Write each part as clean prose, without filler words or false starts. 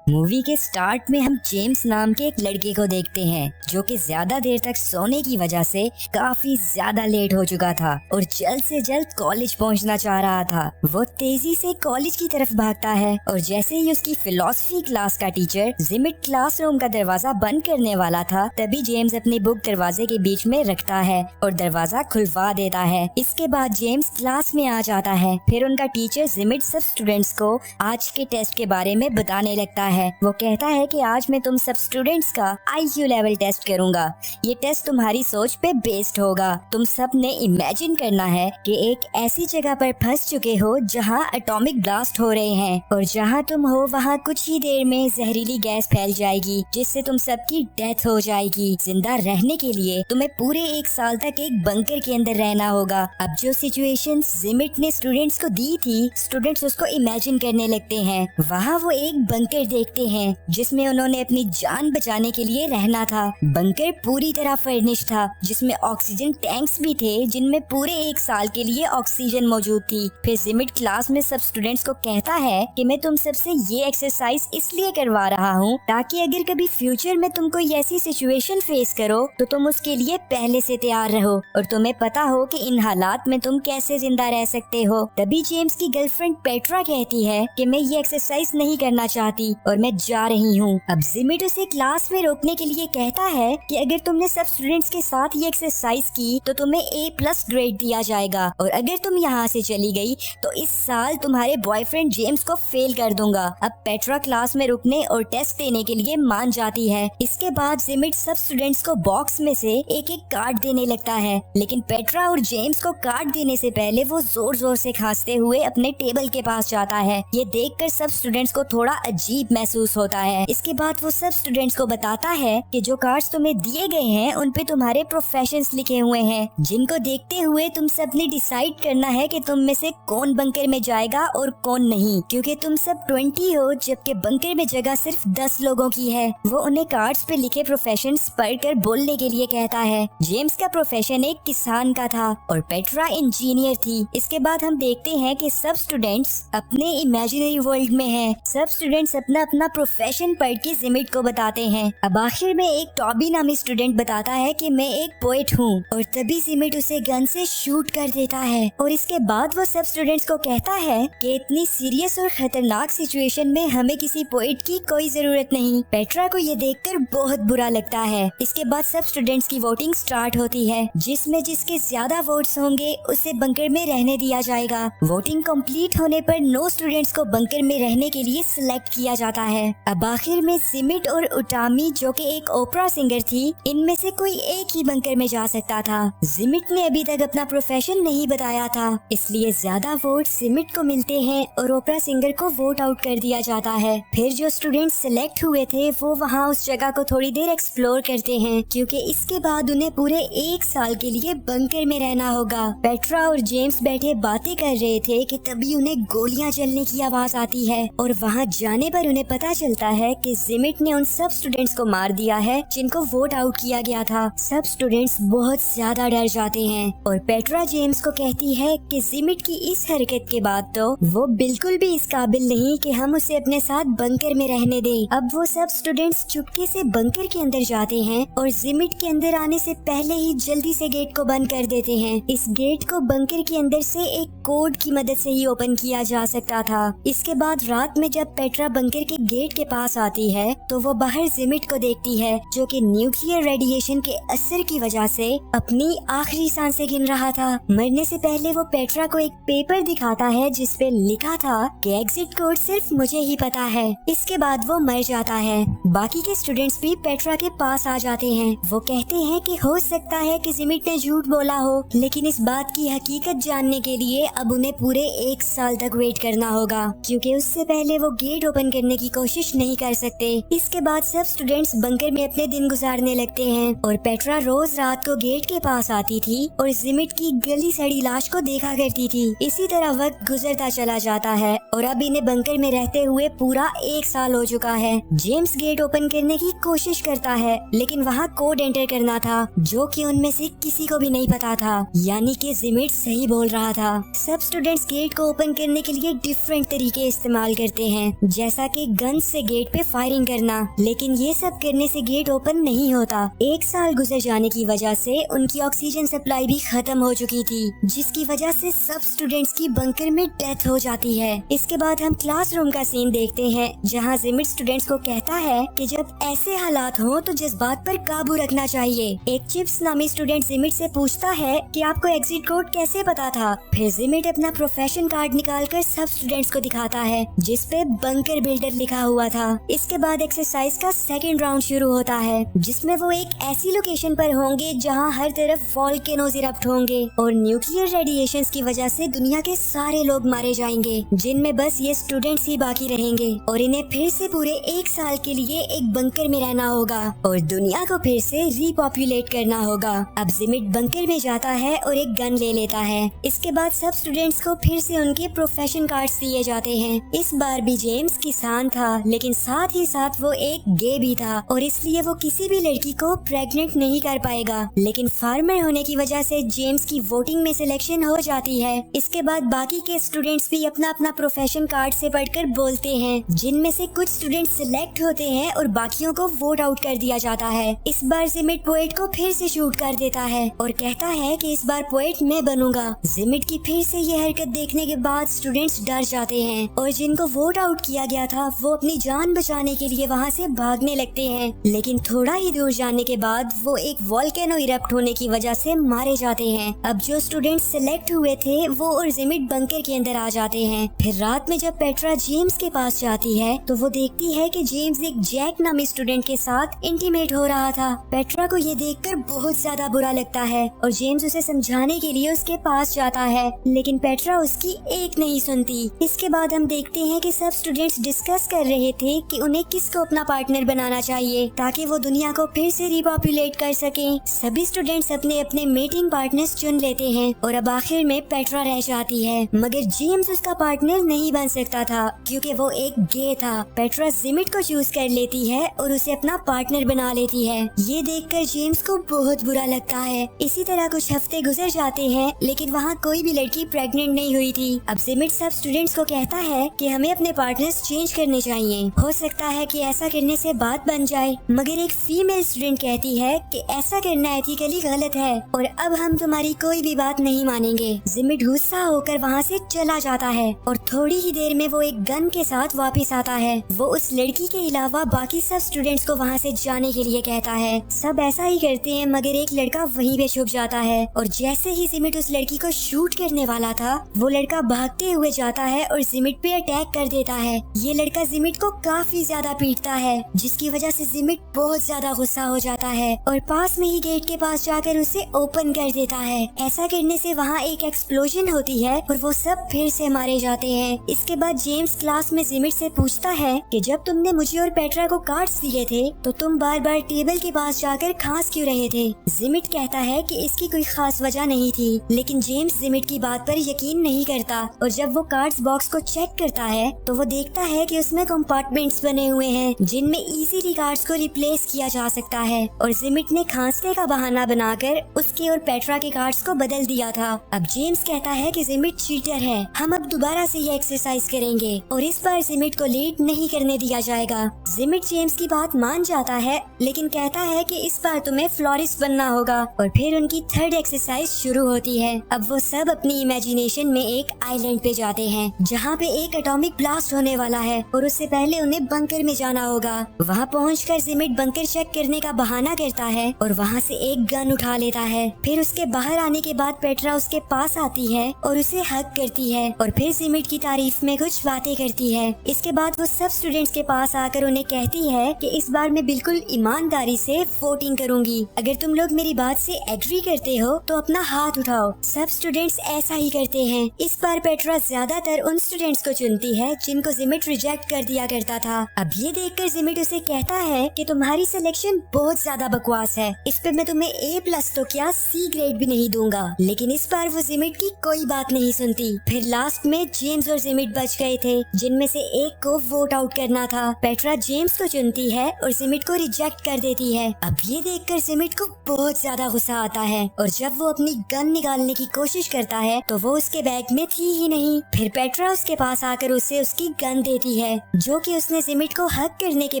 Movie के start में हम जेम्स नाम के एक लड़के को देखते हैं जो कि ज्यादा देर तक सोने की वजह से काफी ज्यादा लेट हो चुका था और जल्द से जल्द कॉलेज पहुंचना चाह रहा था। वो तेजी से कॉलेज की तरफ भागता है और जैसे ही उसकी फिलॉसफी क्लास का टीचर जिमिट क्लासरूम का दरवाजा बंद करने वाला था, तभी जेम्स अपनी बुक दरवाजे के बीच में रखता है और दरवाजा खुलवा देता है। इसके बाद जेम्स क्लास में आ जाता है। फिर उनका टीचर जिमिट सब स्टूडेंट्स को आज के टेस्ट के बारे में बताने लगता है। वो कहता है कि आज मैं तुम सब स्टूडेंट्स का IQ लेवल टेस्ट करूंगा। ये टेस्ट तुम्हारी सोच पे बेस्ड होगा। तुम सब ने इमेजिन करना है कि एक ऐसी जगह पर फंस चुके हो जहां एटॉमिक ब्लास्ट हो रहे हैं और जहां तुम हो वहां कुछ ही देर में जहरीली गैस फैल जाएगी जिससे तुम सबकी डेथ हो जाएगी। जिंदा रहने के लिए तुम्हें पूरे 1 साल तक एक बंकर के अंदर रहना होगा। अब जो सिचुएशन जिमिट ने स्टूडेंट्स को दी थी, स्टूडेंट्स उसको इमेजिन करने लगते हैं। वहाँ वो एक बंकर देखते हैं जिसमें उन्होंने अपनी जान बचाने के लिए रहना था। बंकर पूरी तरह फर्निश था जिसमें ऑक्सीजन टैंक्स भी थे जिनमें पूरे 1 साल के लिए ऑक्सीजन मौजूद थी। फिर जिमिट क्लास में सब स्टूडेंट्स को कहता है कि मैं तुम सबसे ये एक्सरसाइज इसलिए करवा रहा हूँ ताकि अगर कभी फ्यूचर में तुम कोई ऐसी सिचुएशन फेस करो तो तुम उसके लिए पहले से तैयार रहो और तुम्हें पता हो कि इन हालात में तुम कैसे जिंदा रह सकते हो। तभी जेम्स की गर्लफ्रेंड पेट्रा कहती है कि मैं ये एक्सरसाइज नहीं करना चाहती और मैं जा रही हूँ। अब जिमिट उसे क्लास में रोकने के लिए कहता है कि अगर तुमने सब स्टूडेंट्स के साथ ये एक्सरसाइज की तो तुम्हें A+ ग्रेड दिया जाएगा और अगर तुम यहाँ से चली गई तो इस साल तुम्हारे बॉयफ्रेंड जेम्स को फेल कर दूंगा। अब पेट्रा क्लास में रुकने और टेस्ट देने के लिए मान जाती है। इसके बाद जिमिट सब स्टूडेंट्स को बॉक्स में से एक एक कार्ड देने लगता है, लेकिन पेट्रा और जेम्स को कार्ड देने से पहले वो जोर जोर से खांसते हुए अपने टेबल के पास जाता है। ये देखकर सब स्टूडेंट्स को थोड़ा अजीब महसूस होता है। इसके बाद वो सब स्टूडेंट्स को बताता है कि जो कार्ड्स तुम्हें दिए गए हैं उन पे तुम्हारे प्रोफेशंस लिखे हुए हैं, जिनको देखते हुए तुम सब ने डिसाइड करना है कि तुम में से कौन बंकर में जाएगा और कौन नहीं, क्योंकि तुम सब 20 हो जबकि बंकर में जगह सिर्फ 10 लोगों की है। वो उन्हें कार्ड्स पे लिखे प्रोफेशंस पढ़कर बोलने के लिए कहता है। जेम्स का प्रोफेशन एक किसान का था और पेट्रा इंजीनियर थी। इसके बाद हम देखते हैं कि सब स्टूडेंट्स अपने इमेजिनरी वर्ल्ड में हैं। सब स्टूडेंट्स अपना अपना प्रोफेशन पढ़ के जिमिट को बताते हैं। अब आखिर में एक टॉबी नामी स्टूडेंट बताता है कि मैं एक पोएट हूँ और तभी जिमिट उसे गन से शूट कर देता है। और इसके बाद वो सब स्टूडेंट्स को कहता है कि इतनी सीरियस और खतरनाक सिचुएशन में हमें किसी पोएट की कोई जरूरत नहीं। पेट्रा को ये देखकर बहुत बुरा लगता है। इसके बाद सब स्टूडेंट्स की वोटिंग स्टार्ट होती है जिसमें जिसके ज्यादा वोट्स होंगे उसे बंकर में रहने दिया जाएगा। वोटिंग कंप्लीट होने पर 9 स्टूडेंट्स को बंकर में रहने के लिए सिलेक्ट किया जाता है। अब आखिर में जिमिट और उटामी जो कि एक ओपरा सिंगर थी, इनमें से कोई एक ही बंकर में जा सकता था। जिमिट ने अभी तक अपना प्रोफेशन नहीं बताया था, इसलिए ज्यादा वोट जिमिट को मिलते हैं और ओपरा सिंगर को वोट आउट कर दिया जाता है। फिर जो स्टूडेंट्स सिलेक्ट हुए थे वो वहाँ उस जगह को थोड़ी देर एक्सप्लोर करते हैं क्योंकि इसके बाद उन्हें पूरे 1 साल के लिए बंकर में रहना होगा। पेट्रा और जेम्स बैठे बातें कर रहे थे कि तभी उन्हें गोलियां चलने की आवाज आती है और वहां जाने पर उन्हें पता चलता है कि जिमिट ने उन सब स्टूडेंट्स को मार दिया है जिनको वोट आउट किया गया था। सब स्टूडेंट्स बहुत ज्यादा डर जाते हैं और पेट्रा जेम्स को कहती है कि जिमिट की इस हरकत के बाद तो वो बिल्कुल भी इस काबिल नहीं कि हम उसे अपने साथ बंकर में रहने दें। अब वो सब स्टूडेंट्स चुपके से बंकर के अंदर जाते हैं और जिमिट के अंदर आने से पहले ही जल्दी से गेट को बंद कर देते हैं। इस गेट को बंकर के अंदर से एक कोड की मदद से ही ओपन किया जा सकता था। इसके बाद रात में जब पेट्रा बंकर के गेट के पास आती है तो वो बाहर जिमिट को देखती है जो कि न्यूक्लियर रेडिएशन के असर की वजह से अपनी आखिरी सांसें गिन रहा था। मरने से पहले वो पेट्रा को एक पेपर दिखाता है जिसपे लिखा था कि एग्जिट कोड सिर्फ मुझे ही पता है। इसके बाद वो मर जाता है। बाकी के स्टूडेंट्स भी पेट्रा के पास आ जाते हैं। वो कहते हैं कि हो सकता है कि जिमिट ने झूठ बोला हो, लेकिन इस बात की हकीकत जानने के लिए अब उन्हें पूरे 1 साल तक वेट करना होगा क्योंकि उससे पहले वो गेट ओपन करने की कोशिश नहीं कर सकते। इसके बाद सब स्टूडेंट्स बंकर में अपने दिन गुजारने लगते हैं और पेट्रा रोज रात को गेट के पास आती थी और जिमिट की गली सड़ी लाश को देखा करती थी। इसी तरह वक्त गुजरता चला जाता है और अब इन्हें बंकर में रहते हुए पूरा 1 साल हो चुका है। जेम्स गेट ओपन करने की कोशिश करता है लेकिन वहाँ कोड एंटर करना था जो कि उनमें से किसी को भी नहीं पता था, यानी कि जिमिट सही बोल रहा था। सब स्टूडेंट्स गेट को ओपन करने के लिए डिफरेंट तरीके इस्तेमाल करते हैं, जैसा कि गन से गेट पे फायरिंग करना, लेकिन ये सब करने से गेट ओपन नहीं होता। 1 साल गुजर जाने की वजह से उनकी ऑक्सीजन सप्लाई भी खत्म हो चुकी थी, जिसकी वजह से सब स्टूडेंट्स की बंकर में डेथ हो जाती है। इसके बाद हम क्लासरूम का सीन देखते हैं, जहाँ जिमिट स्टूडेंट्स को कहता है कि जब ऐसे हालात हो तो जज्बात पर काबू रखना चाहिए। एक चिप्स नामी स्टूडेंट जिमिट से पूछता है कि आपको एग्जिट कोड कैसे पता था। फिर जिमिट अपना प्रोफेशन कार्ड निकालकर सब स्टूडेंट्स को दिखाता है, जिसपे बंकर बिल्डर लिखा हुआ था। इसके बाद एक्सरसाइज का सेकंड राउंड शुरू होता है, जिसमें वो एक ऐसी लोकेशन पर होंगे जहां हर तरफ वोल्केनोज इरप्ट होंगे और न्यूक्लियर रेडिएशंस की वजह से दुनिया के सारे लोग मारे जाएंगे, जिनमें बस ये स्टूडेंट्स ही बाकी रहेंगे और इन्हें फिर से पूरे 1 साल के लिए एक बंकर में रहना होगा और दुनिया को फिर से रीपॉपुलेट करना होगा। अब जिमिट बंकर में जाता है और एक गन ले लेता है। इसके बाद सब स्टूडेंट्स को फिर से उनके प्रोफेशन कार्ड्स दिए जाते हैं। इस बार भी जेम्स किसान था, लेकिन साथ ही साथ वो एक गे भी था और इसलिए वो किसी भी लड़की को प्रेग्नेंट नहीं कर पाएगा। लेकिन फार्मर होने की वजह से जेम्स की वोटिंग में सिलेक्शन हो जाती है। इसके बाद बाकी के स्टूडेंट्स भी अपना अपना प्रोफेशन कार्ड से पढ़कर बोलते हैं, जिनमें से कुछ स्टूडेंट्स सिलेक्ट होते हैं और बाकियों को वोट आउट कर दिया जाता है। इस बार जिमिट पोएट को फिर से शूट कर देता है और कहता है कि इस बार पोएट मैं बनूंगा। जिमिट की फिर से ये हरकत देखने के बाद स्टूडेंट्स डर जाते हैं और जिनको वोट आउट किया गया था वो अपनी जान बचाने के लिए वहाँ से भागने लगते हैं। लेकिन थोड़ा ही दूर जाने के बाद वो एक वोल्केनो इरप्ट होने की वजह से मारे जाते हैं। अब जो स्टूडेंट्स सिलेक्ट हुए थे वो और जिमिट बंकर के अंदर आ जाते हैं। फिर रात में जब पेट्रा जेम्स के पास जाती है तो वो देखती है कि जेम्स एक जैक नामी स्टूडेंट के साथ इंटीमेट हो रहा था। पेट्रा को ये देखकर बहुत ज्यादा बुरा लगता है और जेम्स उसे समझाने के लिए उसके पास जाता है, लेकिन पेट्रा उसकी एक नहीं सुनती। इसके बाद हम देखते हैं कि सब स्टूडेंट्स डिस्कस कर रहे थे कि उन्हें किसको अपना पार्टनर बनाना चाहिए ताकि वो दुनिया को फिर से रिपॉपुलेट कर सकें। सभी स्टूडेंट्स अपने अपने मेटिंग पार्टनर्स चुन लेते हैं और अब आखिर में पेट्रा रह जाती है, मगर जेम्स उसका पार्टनर नहीं बन सकता था क्योंकि वो एक गे था। पेट्रा जिमिट को चूज कर लेती है और उसे अपना पार्टनर बना लेती है। ये देखकर जेम्स को बहुत बुरा लगता है। इसी तरह कुछ हफ्ते गुजर जाते हैं, लेकिन वहाँ कोई भी लड़की प्रेग्नेंट नहीं हुई थी। अब जिमिट सब स्टूडेंट्स को कहता है कि हमें अपने पार्टनर्स चेंज करने चाहिए, हो सकता है कि ऐसा करने से बात बन जाए। मगर एक फीमेल स्टूडेंट कहती है कि ऐसा करना एथिकली गलत है और अब हम तुम्हारी कोई भी बात नहीं मानेंगे। जिमिट गुस्सा होकर वहाँ से चला जाता है और थोड़ी ही देर में वो एक गन के साथ वापस आता है। वो उस लड़की के अलावा बाकी सब स्टूडेंट्स को वहाँ से जाने के लिए कहता है। सब ऐसा ही करते हैं, मगर एक लड़का वहीं पे छुप जाता है और जैसे ही जिमिट उस लड़की को शूट करने वाला था, वो लड़का भागते हुए जाता है और जिमिट पे अटैक कर देता है। ये लड़का जिमिट को काफी ज्यादा पीटता है, जिसकी वजह से जिमिट बहुत ज्यादा गुस्सा हो जाता है और पास में ही गेट के पास जाकर उसे ओपन कर देता है। ऐसा करने से वहाँ एक एक्सप्लोजन होती है और वो सब फिर से मारे जाते हैं। इसके बाद जेम्स क्लास में जिमिट से पूछता है कि जब तुमने मुझे और पेट्रा को कार्ड्स दिए थे तो तुम बार बार टेबल के पास जाकर खांस क्यों रहे थे। जिमिट कहता है कि इसकी कोई खास वजह नहीं थी, लेकिन जेम्स जिमिट की बात पर यकीन नहीं करता और जब वो कार्ड्स बॉक्स को चेक करता है तो वो देखता है कि उसमें कंपार्टमेंट्स बने हुए हैं जिनमें इजीली कार्ड्स को रिप्लेस किया जा सकता है और जिमिट ने खांसने का बहाना बनाकर उसके और पेट्रा के कार्ड्स को बदल दिया था। अब जेम्स कहता है कि जिमिट चीटर है, हम अब दोबारा से ये एक्सरसाइज करेंगे और इस बार जिमिट को लीड नहीं करने दिया जाएगा। जिमिट जेम्स की बात मान जाता है, लेकिन कहता है कि इस बार तुम्हें फ्लोरिस्ट बनना होगा और फिर उनकी थर्ड एक्सरसाइज शुरू होती है। अब वो सब अपनी इमेजिनेशन में एक आइलैंड पे जाते हैं जहाँ पे एक एटॉमिक ब्लास्ट होने वाला है और उससे पहले उन्हें बंकर में जाना होगा। वहाँ पहुंचकर जिमिट बंकर चेक करने का बहाना करता है और वहाँ से एक गन उठा लेता है। फिर उसके बाहर आने के बाद पेट्रा उसके पास आती है और उसे हग करती है और फिर जिमिट की तारीफ में कुछ बातें करती है। इसके बाद वो सब स्टूडेंट्स के पास आकर उन्हें कहती है कि इस बार मैं बिल्कुल ईमानदारी से वोटिंग करूंगी, अगर तुम लोग मेरी बात से एग्री करते हो तो अपना हाथ उठाओ। सब स्टूडेंट्स ऐसा ही करते हैं। इस बार पेट्रा ज्यादातर उन स्टूडेंट्स को चुनती है जिनको जिमिट रिजेक्ट कर दिया करता था। अब ये देखकर जिमिट उसे कहता है कि तुम्हारी सिलेक्शन बहुत ज्यादा बकवास है, इस पे मैं तुम्हें A+ तो क्या C ग्रेड भी नहीं दूंगा। लेकिन इस बार वो जिमिट की कोई बात नहीं सुनती। फिर लास्ट में जेम्स और जिमिट बच गए थे, जिनमें से एक को वोट आउट करना था। पेट्रा जेम्स को चुनती है और जिमिट को रिजेक्ट कर देती है। अब ये देखकर जिमिट को बहुत ज्यादा गुस्सा आता है और जब वो अपनी गन निकालने की कोशिश करता है तो वो उसके बैग में थी ही नहीं। फिर पेट्रा उसके पास आकर उसे उसकी गन देती है जो कि उसने जिमिट को हक करने के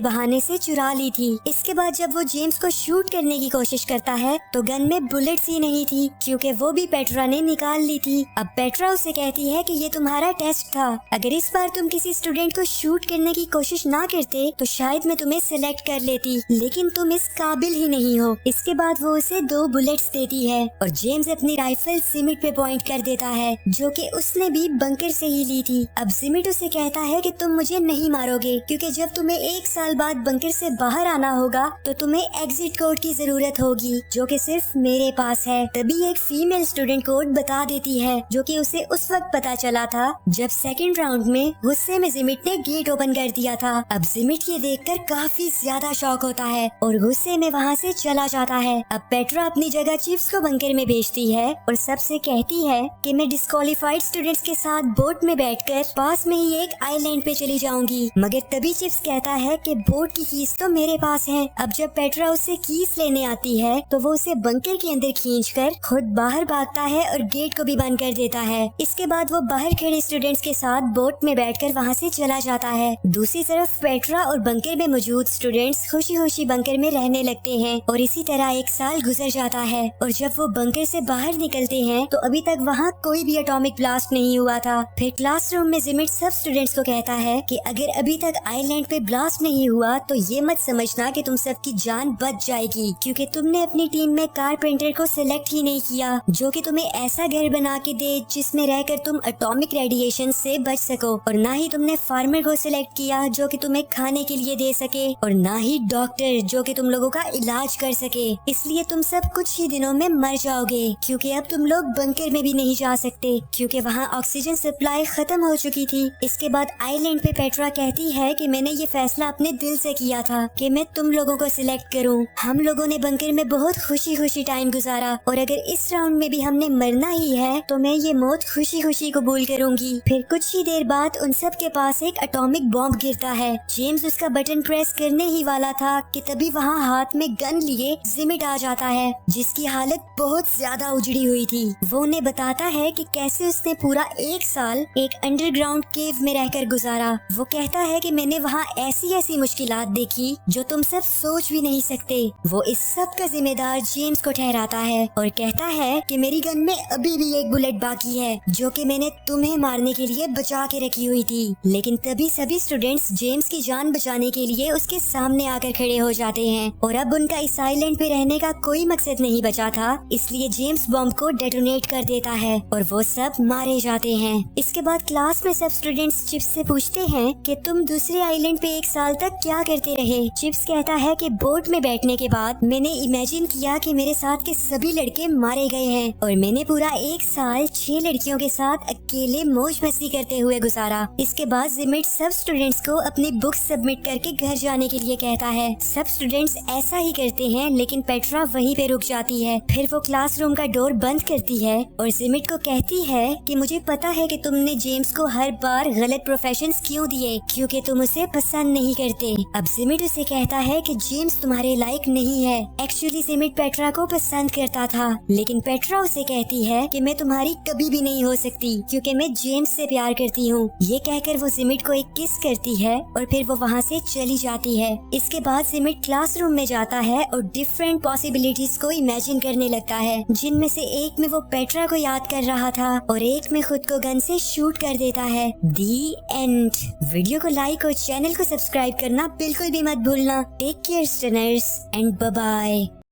बहाने से चुरा ली थी। इसके बाद जब वो जेम्स को शूट करने की कोशिश करता है तो गन में बुलेट्स ही नहीं थी, क्योंकि वो भी पेट्रा ने निकाल ली थी। अब पेट्रा उसे कहती है कि ये तुम्हारा टेस्ट था, अगर इस बार तुम किसी स्टूडेंट को शूट करने की कोशिश ना करते तो शायद मैं तुम्हें सिलेक्ट कर लेती, लेकिन तुम इस काबिल ही नहीं हो। इसके बाद वो उसे 2 बुलेट्स देती है और जेम्स अपनी राइफल जिमिट पे पॉइंट कर देता है, जो कि उसने भी बंकर से ही ली थी। अब जिमिट उसे कहता है कि तुम मुझे नहीं मारोगे, क्योंकि जब तुम्हें 1 साल बाद बंकर से बाहर आना होगा तो तुम्हें एग्जिट कोड की जरूरत होगी, जो कि सिर्फ मेरे पास है। तभी एक फीमेल स्टूडेंट कोड बता देती है, जो कि उसे उस वक्त पता चला था जब सेकंड राउंड में गुस्से में जिमिट ने गेट ओपन कर दिया था। अब जिमिट ये देखकर काफी ज्यादा शॉक होता है और गुस्से में वहाँ से चला जाता है। अब पेट्रा अपनी जगह चिप्स को बंकर में भेजती है और सबसे कहती है कि मैं डिस्क्वालीफाइड स्टूडेंट्स के साथ बोट में बैठकर पास में ही एक आइलैंड पे चली जाऊंगी। मगर तभी चिप्स कहता है कि बोट की कीज तो मेरे पास है। अब जब पेट्रा उससे कीज लेने आती है तो वो उसे बंकर के अंदर खींचकर खुद बाहर भागता है और गेट को भी बंद कर देता है। इसके बाद वो बाहर खड़े स्टूडेंट्स के साथ बोट में बैठकर वहाँ से चला जाता है। दूसरी तरफ पेट्रा और बंकर में मौजूद स्टूडेंट्स खुशी खुशी बंकर में रहने लगते हैं और इसी तरह 1 साल गुजर जाता है। और जब वो बंकर से बाहर निकलते हैं तो अभी तक वहाँ कोई भी एटॉमिक ब्लास्ट नहीं हुआ था। फिर क्लासरूम में जिमिट सब स्टूडेंट्स को कहता है कि अगर अभी तक आइलैंड पे ब्लास्ट नहीं हुआ तो ये मत समझना कि तुम सबकी जान बच जाएगी, क्योंकि तुमने अपनी टीम में कारपेंटर को सिलेक्ट ही नहीं किया, जो कि तुम्हें ऐसा घर बना के दे जिसमें रहकर तुम एटॉमिक रेडिएशन से बच सको, और ना ही तुमने फार्मर को सिलेक्ट किया जो कि तुम्हें खाने के लिए दे सके, और ना ही डॉक्टर जो कि तुम लोगों का इलाज कर सके। इसलिए तुम सब कुछ ही दिनों में मर जाओगे, क्योंकि अब तुम लोग बंकर में भी नहीं जा सकते, क्योंकि वहाँ ऑक्सीजन सप्लाई खत्म हो चुकी थी। इसके बाद आइलैंड पे पेट्रा कहती है कि मैंने ये फैसला अपने दिल से किया था कि मैं तुम लोगों को सिलेक्ट करूं। हम लोगों ने बंकर में बहुत खुशी खुशी टाइम गुजारा, और अगर इस राउंड में भी हमने मरना ही है तो मैं ये मौत खुशी खुशी कबूल करूंगी। फिर कुछ ही देर बाद उन सब के पास एक एटॉमिक बॉम्ब गिरता है। जेम्स उसका बटन प्रेस करने ही वाला था कि तभी वहाँ हाथ में गन लिए जिमिट आ जाता है, जिसकी हालत बहुत ज्यादा उजड़ी हुई थी। वो उन्हें बताता है कि कैसे उसने पूरा 1 साल एक अंडरग्राउंड केव में रहकर गुजारा। वो कहता है कि मैंने वहाँ ऐसी ऐसी मुश्किलात देखी जो तुम सब सोच भी नहीं सकते। वो इस सब का जिम्मेदार जेम्स को ठहराता है और कहता है कि मेरी गन में अभी भी एक बुलेट बाकी है, जो कि मैंने तुम्हें मारने के लिए बचा के रखी हुई थी। लेकिन तभी सभी स्टूडेंट्स जेम्स की जान बचाने के लिए उसके सामने आकर खड़े हो जाते हैं, और अब उनका इस आइलैंड पे रहने का कोई मकसद नहीं बचा था, इसलिए जेम्स बॉम्ब को डेटोनेट कर देता है और वो सब मारे जाते हैं। इसके बाद क्लास में सब स्टूडेंट्स चिप्स से पूछते हैं कि तुम दूसरे आइलैंड पे 1 साल तक क्या करते रहे। चिप्स कहता है कि बोट में बैठने के बाद मैंने इमेजिन किया कि मेरे साथ के सभी लड़के मारे गए हैं, और मैंने पूरा 1 साल 6 लड़कियों के साथ अकेले मौज मस्ती करते हुए गुजारा। इसके बाद जिमिट सब स्टूडेंट्स को अपनी बुक्स सबमिट करके घर जाने के लिए कहता है। सब स्टूडेंट्स ऐसा ही करते हैं, लेकिन पेट्रा वहीं पे रुक जाती है। फिर वो क्लासरूम का डोर बंद करती है और जिमिट को कहती है कि मुझे पता है कि तुमने जेम्स को हर बार गलत प्रोफेशंस क्यों दिए, क्योंकि तुम उसे पसंद नहीं करते। अब जिमिट उसे कहता है कि जेम्स तुम्हारे लायक नहीं है। एक्चुअली जिमिट पेट्रा को पसंद करता था, लेकिन पेट्रा उसे कहती है कि मैं तुम्हारी कभी भी नहीं हो सकती, क्योंकि मैं जेम्स से प्यार करती हूँ। ये कहकर वो जिमिट को एक किस करती है और फिर वो वहाँ से चली जाती है। इसके बाद जिमिट क्लासरूम में जाता है और डिफरेंट पॉसिबिलिटीज को इमेजिन करने लगता है, जिनमें से एक में वो पेट्रा को याद कर रहा था और एक में खुद को गन से शूट कर देता है। The end. वीडियो को लाइक और चैनल को सब्सक्राइब करना बिल्कुल भी मत भूलना। Take care stunners and bye bye.